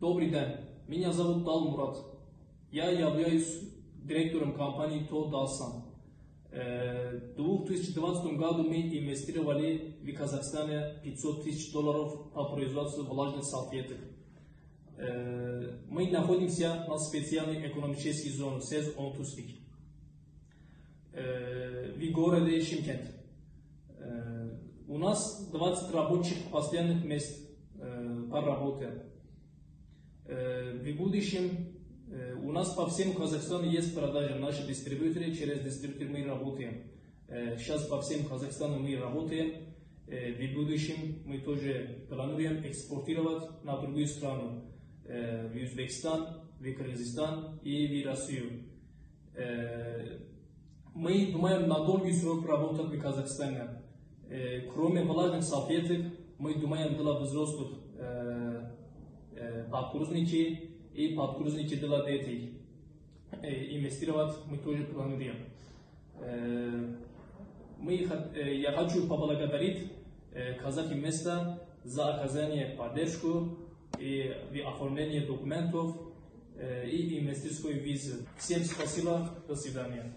Добрый день, меня зовут Дал Мурат. Я являюсь директором компании Тодалсан. В 2020 году мы инвестировали в Казахстане $500 000 по производству влажных салфеток. Мы находимся на специальной экономической зоне СЭЗ-Онтуспик в городе Шымкент. У нас 20 рабочих постоянных мест по работе. В будущем у нас по всему Казахстану есть продажи. Наши дистрибьюторы, через дистрибьютор мы работаем. Сейчас по всему Казахстану мы работаем. В будущем мы тоже планируем экспортировать на другую страну. В Узбекистан, в Кыргызстан и в Россию. Мы думаем на долгий срок работать в Казахстане. Кроме влажных салфеток, мы думаем для взрослых подгрузники и подгрузники для детей. Инвестировать мы тоже планируем. Я хочу поблагодарить Казахинвеста за оказание поддержку и в оформлении документов и инвестиционной визы. Всем спасибо, до свидания.